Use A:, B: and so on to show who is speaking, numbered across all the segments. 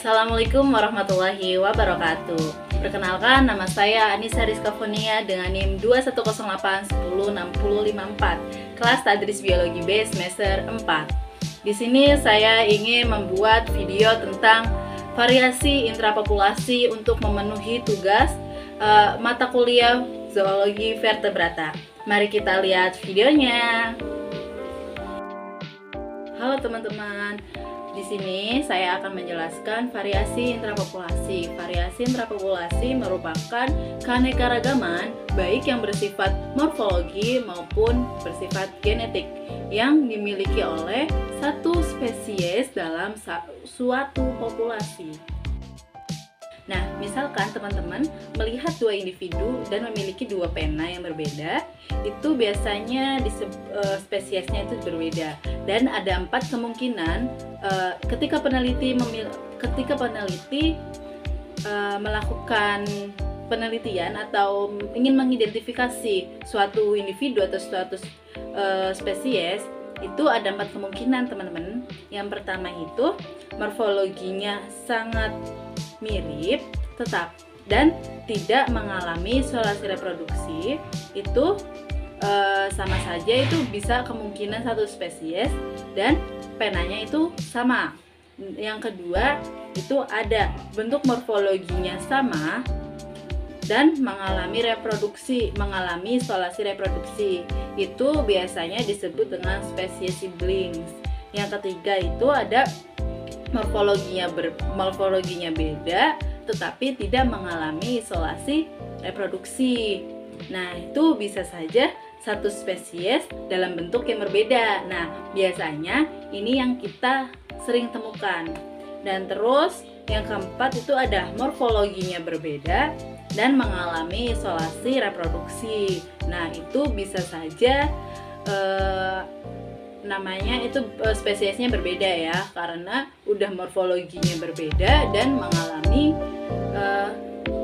A: Assalamualaikum warahmatullahi wabarakatuh. Perkenalkan, nama saya Anissa Rizka Fonia dengan NIM 2108106054, kelas Tadris Biologi B semester 4. Di sini saya ingin membuat video tentang variasi intrapopulasi untuk memenuhi tugas mata kuliah Zoologi Vertebrata. Mari kita lihat videonya. Halo teman-teman. Di sini saya akan menjelaskan variasi intrapopulasi. Variasi intrapopulasi merupakan keanekaragaman baik yang bersifat morfologi maupun bersifat genetik yang dimiliki oleh satu spesies dalam suatu populasi. Nah, misalkan teman-teman melihat dua individu dan memiliki dua pena yang berbeda, itu biasanya spesiesnya itu berbeda. Dan ada 4 kemungkinan ketika peneliti melakukan penelitian atau ingin mengidentifikasi suatu individu atau suatu spesies, itu ada 4 kemungkinan teman-teman. Yang pertama itu morfologinya sangat mirip dan tidak mengalami isolasi reproduksi. Itu sama saja, itu bisa kemungkinan satu spesies dan penanya itu sama. Yang kedua itu ada bentuk morfologinya sama dan mengalami isolasi reproduksi. Itu biasanya disebut dengan spesies siblings. Yang ketiga itu ada morfologinya beda tetapi tidak mengalami isolasi reproduksi. Nah, itu bisa saja satu spesies dalam bentuk yang berbeda. Nah, biasanya ini yang kita sering temukan. Dan terus yang keempat itu ada morfologinya berbeda dan mengalami isolasi reproduksi. Nah, itu bisa saja namanya itu spesiesnya berbeda ya, karena udah morfologinya berbeda dan mengalami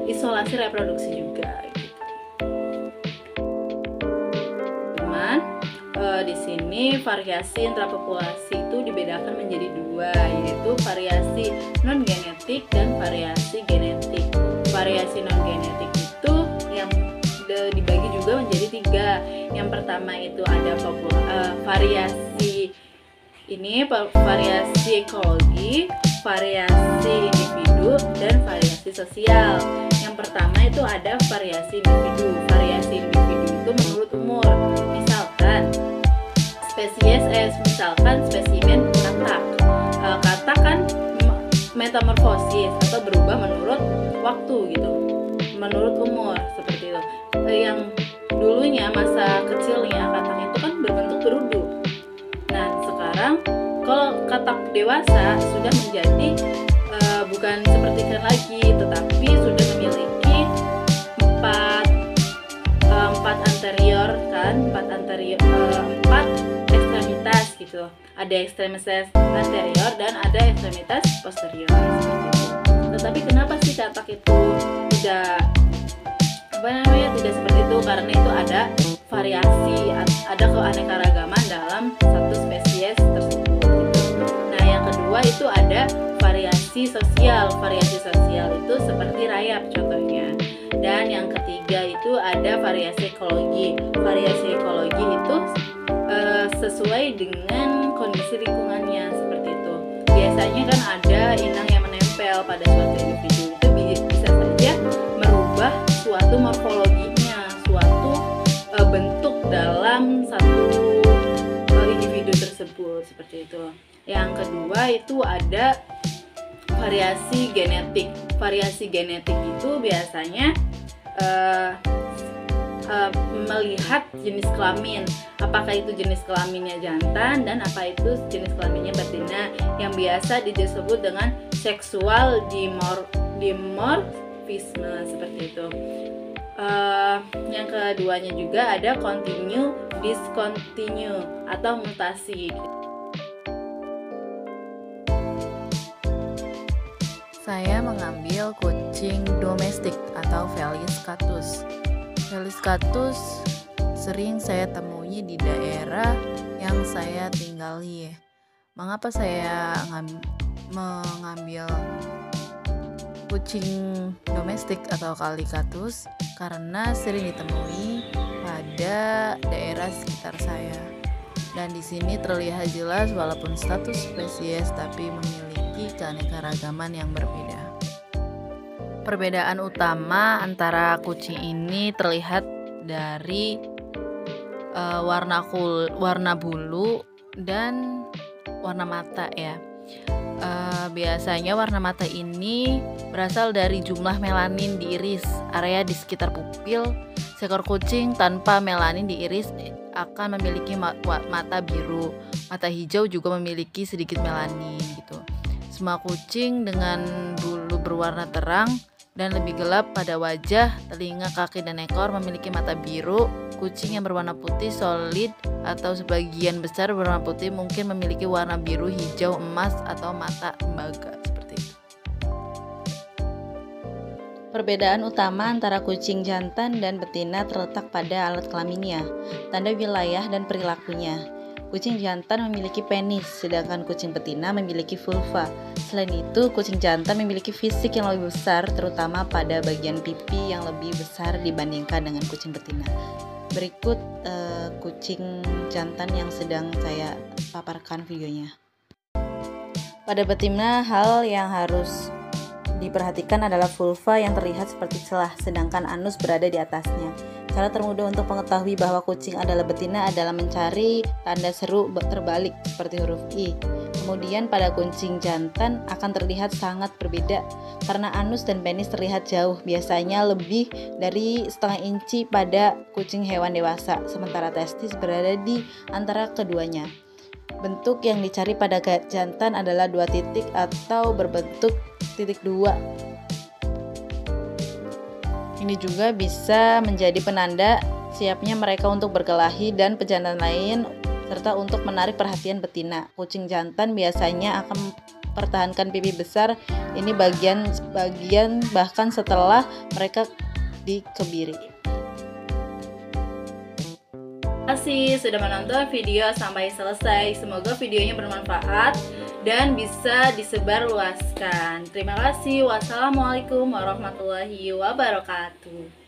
A: isolasi reproduksi juga gitu. Cuman di sini variasi intrapopulasi itu dibedakan menjadi 2, yaitu variasi non genetik dan variasi genetik. Variasi non genetik itu yang dibagi juga menjadi 3. Yang pertama itu ada variasi ekologi, variasi individu, dan variasi sosial. Yang pertama itu ada variasi individu. Variasi individu itu menurut umur. Misalkan spesimen katak. Katak kan metamorfosis atau berubah menurut waktu gitu, menurut umur seperti itu. Yang dulunya masa kecilnya katak itu kan berbentuk berudu. Nah, sekarang kalau katak dewasa sudah menjadi bukan seperti ikan lagi, tetapi sudah memiliki empat ekstremitas gitu. Ada ekstremitas anterior dan ada ekstremitas posterior seperti itu. Tetapi kenapa sih katak itu tidak seperti itu? Karena itu ada variasi, ada keanekaragaman dalam satu spesies tersebut gitu. Nah, yang kedua itu ada variasi sosial. Variasi sosial itu seperti rayap contohnya. Dan yang ketiga itu ada variasi ekologi. Variasi ekologi itu sesuai dengan kondisi lingkungannya seperti itu. Biasanya kan ada inang yang menempel pada suatu individu, itu bisa saja merubah suatu morfologinya, suatu bentuk dalam satu individu tersebut seperti itu. Yang kedua itu ada variasi genetik. Variasi genetik itu biasanya melihat jenis kelamin, apakah itu jenis kelaminnya jantan dan apa itu jenis kelaminnya betina, yang biasa disebut dengan seksual dimorfisme seperti itu. Yang keduanya juga ada continue, discontinue atau mutasi.
B: Saya mengambil kucing domestik atau Felis catus. Felis catus sering saya temui di daerah yang saya tinggali. Mengapa saya mengambil kucing domestik atau Calicatus karena sering ditemui pada daerah sekitar saya. Dan di sini terlihat jelas walaupun status spesies tapi memiliki keanekaragaman yang berbeda. Perbedaan utama antara kucing ini terlihat dari warna bulu dan warna mata ya. Biasanya warna mata ini berasal dari jumlah melanin di iris area di sekitar pupil. Seekor kucing tanpa melanin di iris akan memiliki mata biru. Mata hijau juga memiliki sedikit melanin gitu. Semua kucing dengan bulu berwarna terang dan lebih gelap pada wajah, telinga, kaki, dan ekor memiliki mata biru. Kucing yang berwarna putih solid atau sebagian besar berwarna putih mungkin memiliki warna biru, hijau, emas, atau mata tembaga seperti itu.
C: Perbedaan utama antara kucing jantan dan betina terletak pada alat kelaminnya, tanda wilayah, dan perilakunya. Kucing jantan memiliki penis, sedangkan kucing betina memiliki vulva. Selain itu, kucing jantan memiliki fisik yang lebih besar, terutama pada bagian pipi yang lebih besar dibandingkan dengan kucing betina. Berikut kucing jantan yang sedang saya paparkan videonya. Pada betina, hal yang harus diperhatikan adalah vulva yang terlihat seperti celah, sedangkan anus berada di atasnya. Cara termudah untuk mengetahui bahwa kucing adalah betina adalah mencari tanda seru terbalik seperti huruf I. Kemudian pada kucing jantan akan terlihat sangat berbeda karena anus dan penis terlihat jauh, biasanya lebih dari setengah inci pada kucing hewan dewasa, sementara testis berada di antara keduanya. Bentuk yang dicari pada jantan adalah 2 titik atau berbentuk titik 2. Ini juga bisa menjadi penanda siapnya mereka untuk berkelahi dan pejantan lain, serta untuk menarik perhatian betina. Kucing jantan biasanya akan mempertahankan pipi besar ini bagian bahkan setelah mereka dikebiri.
A: Terima kasih sudah menonton video sampai selesai. Semoga videonya bermanfaat dan bisa disebarluaskan. Terima kasih. Wassalamualaikum warahmatullahi wabarakatuh.